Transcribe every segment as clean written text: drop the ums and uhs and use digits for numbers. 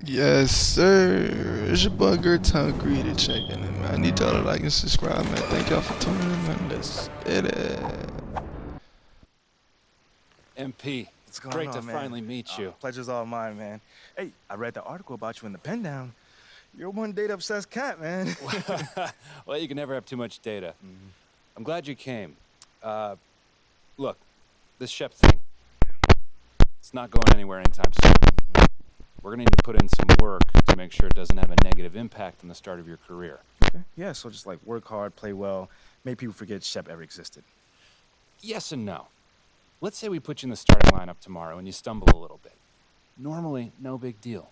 Yes, sir. It's your boy Gertown Greedy checking in, man. I need y'all to like and subscribe, man. Thank y'all for tuning in, man. Let's get it. MP, What's going great on, to man? finally meet you. Pleasure's all mine, man. Hey, I read the article about you in the pen down. You're one data-obsessed cat, man. Well, you can never have too much data. I'm glad you came. Look, this Shep thing, it's not going anywhere anytime soon. We're gonna need to put in some work to make sure it doesn't have a negative impact on the start of your career. Okay. Yeah, so just like work hard, play well, make people forget Shep ever existed. Yes and no. Let's say we put you in the starting lineup tomorrow and you stumble a little bit. Normally, no big deal.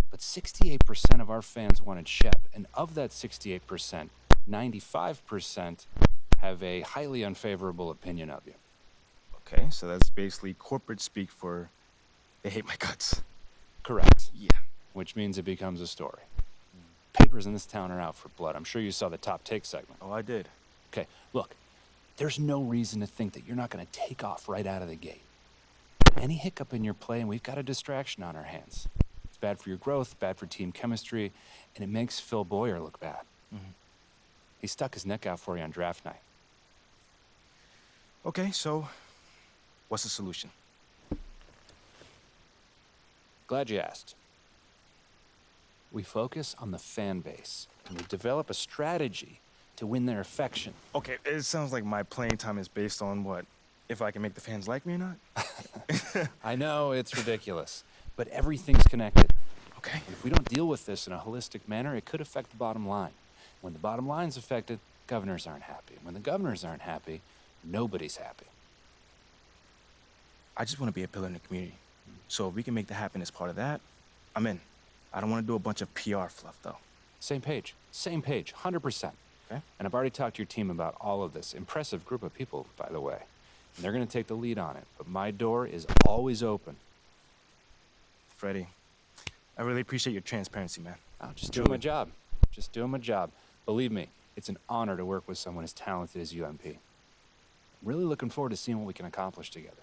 But 68% of our fans wanted Shep, and of that 68%, 95% have a highly unfavorable opinion of you. Okay, so that's basically corporate speak for they hate my guts. Correct. Yeah. Which means it becomes a story. Papers in this town are out for blood. I'm sure you saw the top take segment. Oh, I did. Okay, look, there's no reason to think that you're not going to take off right out of the gate. But any hiccup in your play, and we've got a distraction on our hands. It's bad for your growth, bad for team chemistry, and it makes Phil Boyer look bad. He stuck his neck out for you on draft night. Okay, so what's the solution? Glad you asked. We focus on the fan base, and we develop a strategy to win their affection. Okay, it sounds like my playing time is based on what? If I can make the fans like me or not? I know, it's ridiculous, but everything's connected. Okay. If we don't deal with this in a holistic manner, it could affect the bottom line. When the bottom line's affected, governors aren't happy. When the governors aren't happy, nobody's happy. I just want to be a pillar in the community. So if we can make that happen as part of that, I'm in. I don't want to do a bunch of PR fluff, though. Same page, 100%. Okay. And I've already talked to your team about all of this. Impressive group of people, by the way. And they're going to take the lead on it, but my door is always open. Freddie, I really appreciate your transparency, man. I'm just doing my job. Just doing my job. Believe me, it's an honor to work with someone as talented as you, MP. I'm really looking forward to seeing what we can accomplish together.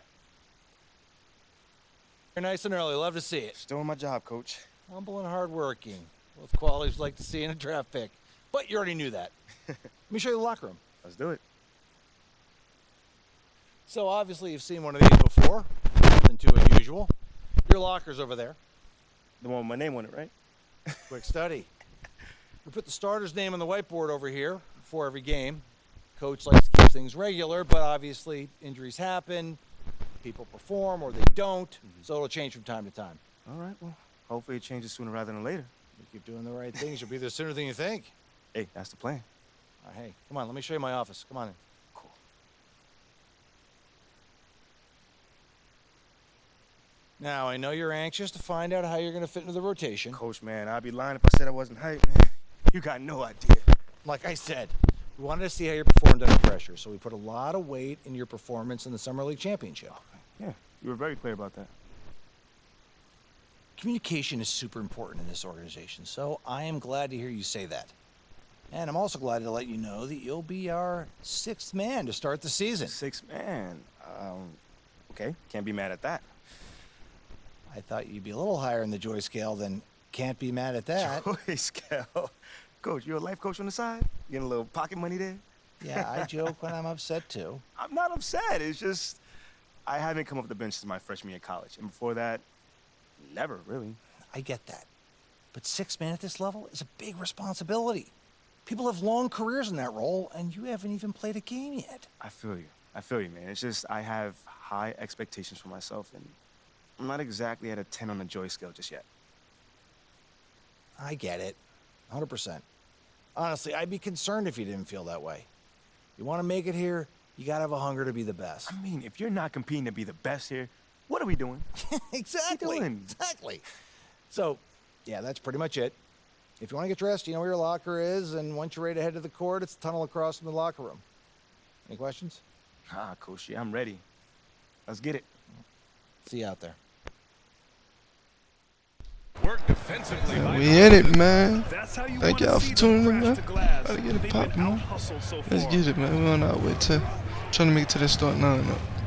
You're nice and early. Love to see it. Just doing my job, Coach. Humble and hardworking. Both qualities like to see in a draft pick. But you already knew that. Let me show you the locker room. Let's do it. So obviously you've seen one of these before. Nothing too unusual. Your locker's over there. The one with my name on it, right? Quick study. We put the starter's name on the whiteboard over here before every game. Coach likes to keep things regular, but obviously injuries happen. People perform or they don't, so it'll change from time to time. All right, well, hopefully it changes sooner rather than later. You keep doing the right things, you'll be there sooner than you think. Hey, that's the plan. Hey, come on, let me show you my office. Come on in. Cool. Now, I know you're anxious to find out how you're going to fit into the rotation. Coach, man, I'd be lying if I said I wasn't hyped, man. You got no idea. Like I said, we wanted to see how you performed under pressure, so we put a lot of weight in your performance in the Summer League Championship. Yeah, you were very clear about that. Communication is super important in this organization, so I am glad to hear you say that. And I'm also glad to let you know that you'll be our sixth man to start the season. Six man. Okay, can't be mad at that. I thought you'd be a little higher in the joy scale than can't be mad at that. Joy scale. Coach, you a life coach on the side? You getting a little pocket money there? Yeah, I joke when I'm upset too. I'm not upset. It's just I haven't come off the bench since my freshman year of college. And before that, never, really. I get that. But sixth man at this level is a big responsibility. People have long careers in that role, and you haven't even played a game yet. I feel you, man. It's just I have high expectations for myself, and I'm not exactly at a 10 on the joy scale just yet. I get it. 100%. Honestly, I'd be concerned if you didn't feel that way. You want to make it here, you got to have a hunger to be the best. I mean, if you're not competing to be the best here, what are we doing? Exactly. What are we doing? Exactly. So, yeah, that's pretty much it. If you want to get dressed, you know where your locker is, and once you're ready to head to the court, it's the tunnel across from the locker room. Any questions? Coach, yeah, I'm ready. Let's get it. See you out there. Work defensively. We in it, man. That's how you Thank wanna y'all see for them tuning in, man. crash the glass. Gotta get it They've been popping, man. out-hustled so Let's far. get it, man. We on our way to trying to make it to the start now.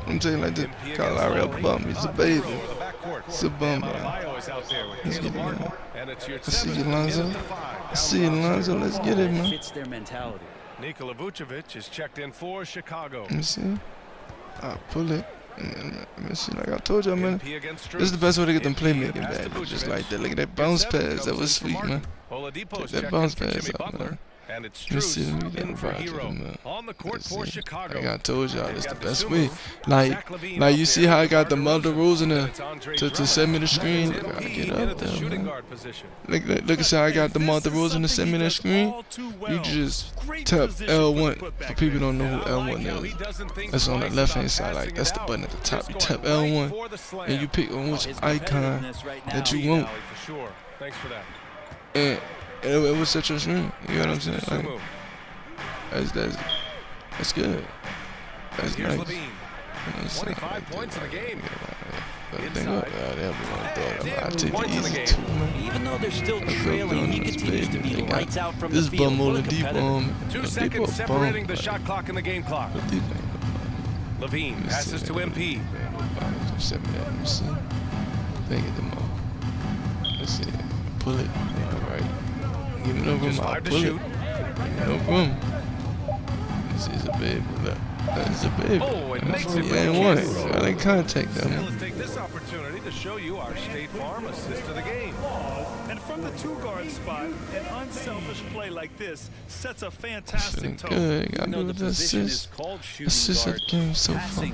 I'm telling you like this. MP Kyle against Lowry up Lowry. above me. He's a Up baby. over the backcourt. It's a bum, man. Adebayo is out there with Let's Caleb get it, Martin, man. and it's your I see you, seventh Lonzo. minute to 5. I see you, Lonzo. Let's get it, man. Fits their mentality. Nikola Vucevic is checked in for Chicago. Let me see. I pull it. Let me see. Like I told y'all, man. MP against This is the best way to get them MP playmaking pass to back. Just Vucevic. like that. Look at that Your bounce seven pass. That comes was in for sweet, man. Martin. Oladipo's That checked bounce in for pass Jimmy up, Butler. man. And it's Let's see. Strus Let me get in the for Rockets, Hero. man. On the court Let's for see. Chicago. Like I told y'all, They've it's the got best Sumu, way. Like Zach LaVine you out see there how I with got the DeMar Mulder DeRozan. rules in And the it's Andre to Drummond. send me the screen. That's I gotta MP get in up at the there, shooting man. guard position. Look at how I got the Mulder rules in the send me that screen. You just tap L1 for people who don't know who L1 is. That's on the left hand side. Like that's the button at the top. You tap L1 and you pick on which His icon competitiveness right that now, you want, For sure. Thanks for that. and it will set your screen. You know what I'm saying? Like, Sumu. that's good. That's Here's nice. LaVine. That's 25 points in the game. Inside. I take points the in the easy game. two, man. even though they're still Let's go, trailing, he let's continues to play. be They got lights out from this the field. bum What on a the deep competitor. 2 deep seconds bum, separating the but- shot clock and the game clock. but deep, LaVine Let's passes see to that. MP. Set me up. Let's see. They get them all. Let's see. Pull it. All right. Give me no room. Just I'll 5 to pull shoot. it. Give me no room. This is a baby. Look. That's a baby. Oh, it makes it You ain't want it. ridiculous. I didn't contact them. Let's take this opportunity to show you our State Farm assist to the game. And from the two-guard spot, an unselfish play like this sets a Feeling fantastic tone. good. Got Even though me the with the position is assist. called shooting Assist of guard, the game so far. passing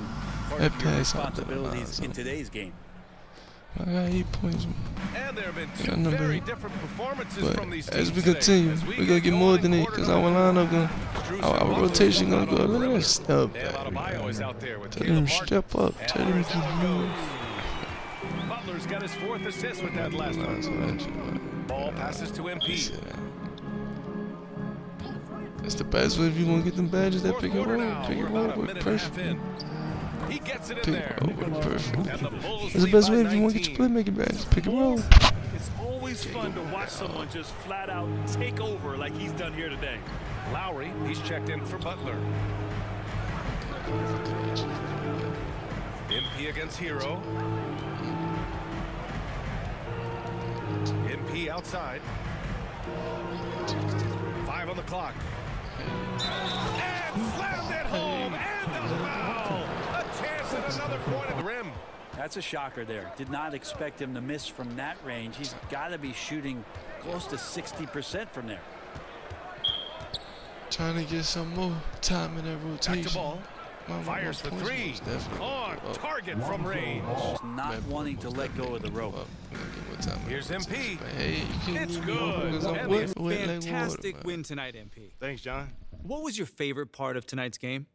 part That of your pass out there, responsibilities in Lonzo. today's game. I got 8 points. And there have been Yeah, two number very 8. different performances But from these as teams we today. continue, As we're gonna get more than 8 because our lineup gonna, our rotation gonna go a little step And back. Adebayo is out there with Tell Caleb him Martin. step up. And Tell him here's to how it move. goes. Butler's got his 4th assist with that last one. Ball passes to MP. That's the best way if you want to get them badges. That Fourth pick and quarter roll. now. Pick We're and roll about a with minute and a half perfect. in. He gets it in Pick there. and roll with perfect. And the Bulls That's the lead best by way if you want to get your 19. playmaking badges. Pick and roll. It's always fun to watch someone just flat out take over like he's done here today. Lowry, he's checked in for Butler. MP against Hero. MP outside. 5 on the clock. And slammed it home. And the foul. A chance at another point at the rim. That's a shocker there. Did not expect him to miss from that range. He's got to be shooting close to 60% from there. Trying to get some more time in that Back rotation. to ball. My Fires for points 3. was definitely On up. target from range. Not wanting to let go of the rope. Here's MP. But hey, you can't It's give me more good. because I'm And wet it's like water, Fantastic man. win tonight, MP. Thanks, John. What was your favorite part of tonight's game?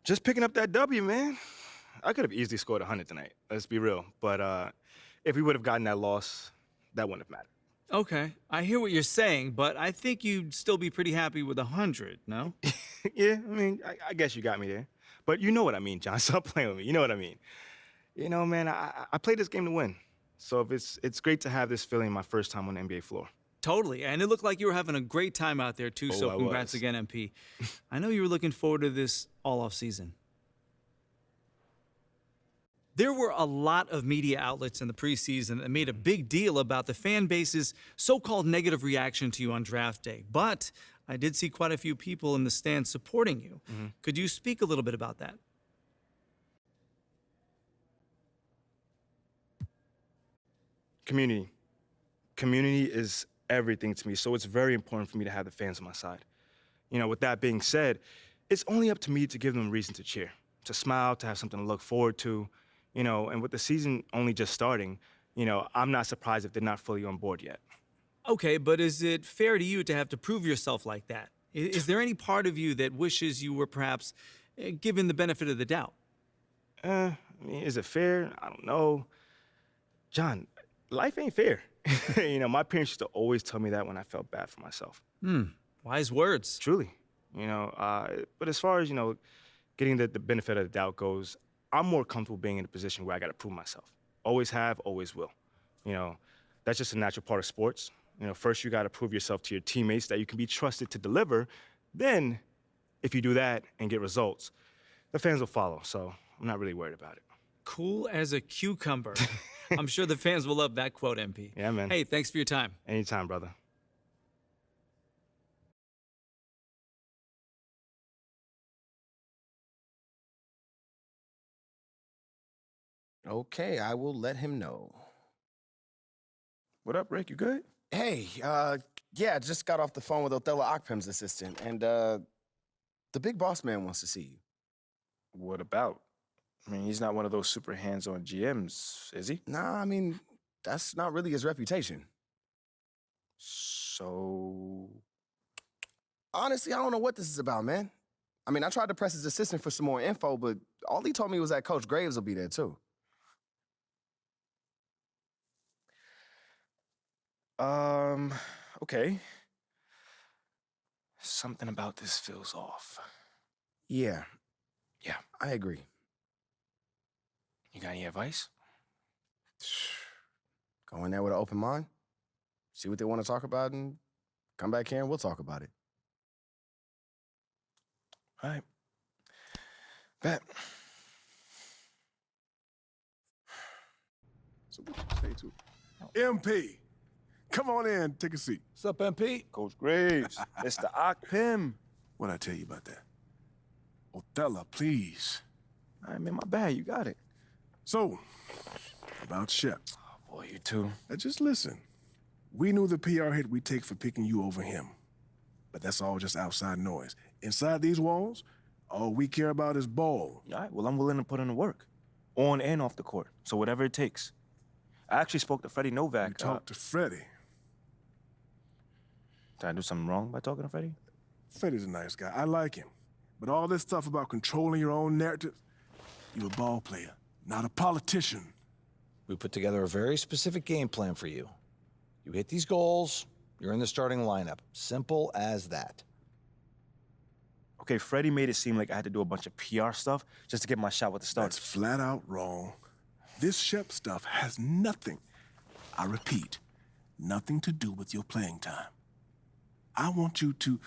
Just picking up that W, man. I could have easily scored 100 tonight. Let's be real. But if we would have gotten that loss, that wouldn't have mattered. Okay, I hear what you're saying, but I think you'd still be pretty happy with 100, no? Yeah, I mean, I guess you got me there. But you know what I mean, John. Stop playing with me. You know what I mean. You know, man, I played this game to win. So if it's great to have this feeling my first time on the NBA floor. Totally, and it looked like you were having a great time out there, too, Oh, so I congrats was. again, MP. I know you were looking forward to this all off season. There were a lot of media outlets in the preseason that made a big deal about the fan base's so-called negative reaction to you on draft day. But I did see quite a few people in the stands supporting you. Could you speak a little bit about that? Community. Community is everything to me, so it's very important for me to have the fans on my side. You know, with that being said, it's only up to me to give them a reason to cheer, to smile, to have something to look forward to. You know, and with the season only just starting, you know, I'm not surprised if they're not fully on board yet. Okay, but is it fair to you to have to prove yourself like that? Is there any part of you that wishes you were perhaps given the benefit of the doubt? I mean, is it fair? I don't know. John, life ain't fair. You know, my parents used to always tell me that when I felt bad for myself. Wise words. Truly. You know, but as far as, you know, getting the benefit of the doubt goes, I'm more comfortable being in a position where I got to prove myself. Always have, always will. You know, that's just a natural part of sports. You know, first you got to prove yourself to your teammates that you can be trusted to deliver. Then if you do that and get results, the fans will follow, so I'm not really worried about it. Cool as a cucumber. I'm sure the fans will love that quote, MP. Yeah, man. Hey, thanks for your time. Anytime, brother. Okay, I will let him know. What up, Rick? You good? Hey, yeah, just got off the phone with Othello Akpem's assistant, and the big boss man wants to see you. What about? I mean, he's not one of those super hands-on GMs, is he? Nah, I mean, that's not really his reputation. So... Honestly, I don't know what this is about, man. I mean, I tried to press his assistant for some more info, but all he told me was that Coach Graves will be there, too. Okay. Something about this feels off. Yeah. Yeah. I agree. You got any advice? Go in there with an open mind, see what they want to talk about, and come back here and we'll talk about it. All right. Bet. So what you say to MP? Come on in, take a seat. What's up, MP? Coach Graves, Mr. Akpem. What'd I tell you about that? Othello, please. All right, man, my bad. You got it. So, about Shep. Oh, boy, you too. Now just listen. We knew the PR hit we'd take for picking you over him. But that's all just outside noise. Inside these walls, all we care about is ball. All right, well, I'm willing to put in the work. On and off the court. So whatever it takes. I actually spoke to Freddie Novak. You talked to Freddie. Did I do something wrong by talking to Freddie? Freddie's a nice guy. I like him. But all this stuff about controlling your own narrative, you're a ball player, not a politician. We put together a very specific game plan for you. You hit these goals, you're in the starting lineup. Simple as that. Okay, Freddie made it seem like I had to do a bunch of PR stuff just to get my shot with the That's starters. flat out wrong. This Shep stuff has nothing, I repeat, nothing to do with your playing time. I want you to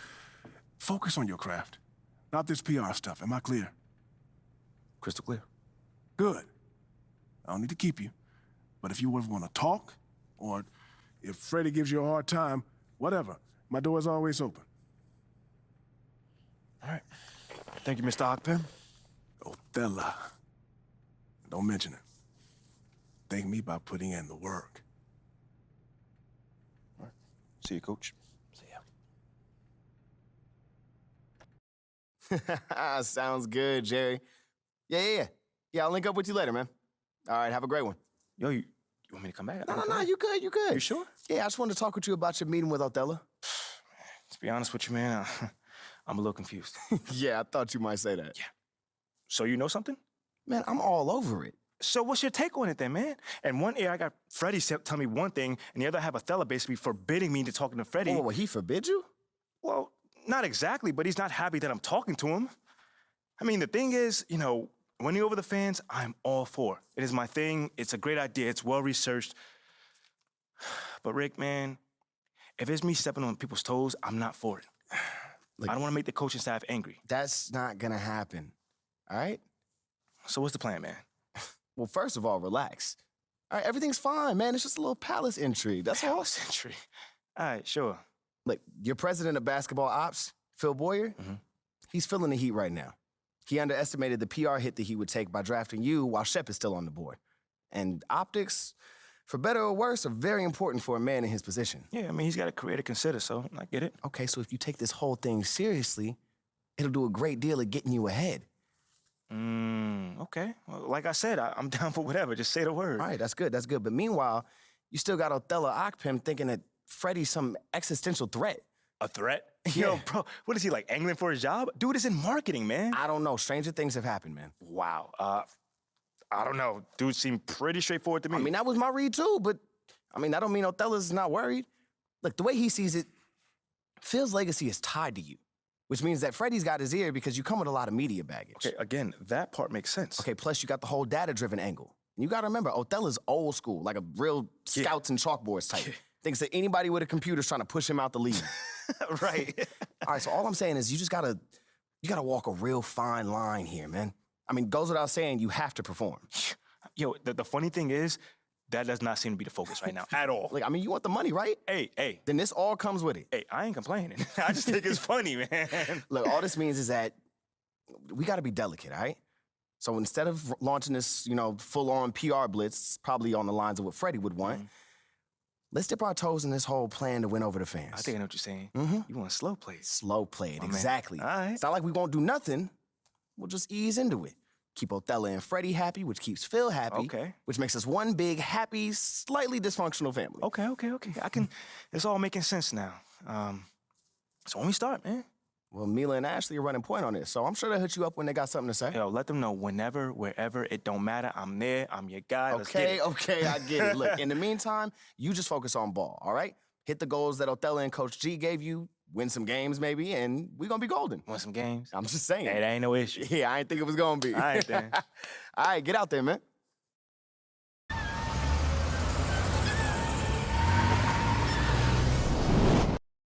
focus on your craft, not this PR stuff. Am I clear? Crystal clear. Good. I don't need to keep you. But if you ever want to talk, or if Freddie gives you a hard time, whatever, my door is always open. All right. Thank you, Mr. Akpem. Othello. Don't mention it. Thank me by putting in the work. All right. See you, Coach. See ya. Sounds good, Jerry. Yeah, I'll link up with you later, man. All right, have a great one. Yo, you want me to come back? No, you good, you good. You sure? Yeah, I just wanted to talk with you about your meeting with Othello. To be honest with you, man, I'm a little confused. Yeah, I thought you might say that. Yeah. So you know something? Man, I'm all over it. So what's your take on it then, man? And one ear, I got Freddie tell me one thing, and the other I have Othello basically forbidding me to talking to Freddie. Oh, well, he forbid you? Well, not exactly, but he's not happy that I'm talking to him. I mean, the thing is, you know, winning over the fans, I'm all for. It is my thing. It's a great idea. It's well-researched. But Rick, man, if it's me stepping on people's toes, I'm not for it. Look, I don't want to make the coaching staff angry. That's not gonna happen, all right? So what's the plan, man? Well, first of all, relax. All right, everything's fine, man. It's just a little palace intrigue, that's all. Palace entry. All right, sure. Look, your president of basketball ops, Phil Boyer, he's feeling the heat right now. He underestimated the PR hit that he would take by drafting you while Shep is still on the board. And optics, for better or worse, are very important for a man in his position. Yeah, I mean, he's got a career to consider, so I get it. Okay, so if you take this whole thing seriously, it'll do a great deal of getting you ahead. Okay. Well, like I said, I'm down for whatever. Just say the word. All right, that's good, that's good. But meanwhile, you still got Othello Akpem thinking that Freddie's some existential threat. A threat? Yeah. Yo, bro, what is he, like, angling for his job? Dude is in marketing, man. I don't know. Stranger things have happened, man. Wow. I don't know. Dude seemed pretty straightforward to me. I mean, that was my read too, but I mean, that don't mean Othello's not worried. Look, the way he sees it, Phil's legacy is tied to you, which means that Freddie's got his ear because you come with a lot of media baggage. Okay, again, that part makes sense. Okay, plus you got the whole data-driven angle. And you gotta remember, Othello's old school, like a real scouts and chalkboards type. Thinks that anybody with a computer's trying to push him out the league. Right. All right, so all I'm saying is you just gotta You gotta walk a real fine line here, man. I mean, goes without saying, you have to perform. Yo, the funny thing is, that does not seem to be the focus right now at all. Like, I mean, you want the money, right? Hey. Then this all comes with it. Hey, I ain't complaining. I just think it's funny, man. Look, all this means is that we gotta be delicate, all right? So instead of launching this, full-on PR blitz, probably on the lines of what Freddie would want, let's dip our toes in this whole plan to win over the fans. I think I know what you're saying. You want slow plays. Slow play it, exactly. All right. It's not like we won't do nothing. We'll just ease into it. Keep Othello and Freddie happy, which keeps Phil happy. Okay. Which makes us one big, happy, slightly dysfunctional family. Okay. It's all making sense now. So when we start, man. Well, Mila and Ashley are running point on this, so I'm sure they'll hit you up when they got something to say. Yo, let them know whenever, wherever, it don't matter. I'm there. I'm your guy. Let's get it. Okay, I get it. Look, in the meantime, you just focus on ball, all right? Hit the goals that Othello and Coach G gave you, win some games maybe, and we're gonna be golden. Win some games? I'm just saying. Hey, that ain't no issue. Yeah, I didn't think it was gonna be. All right, then. All right, get out there, man.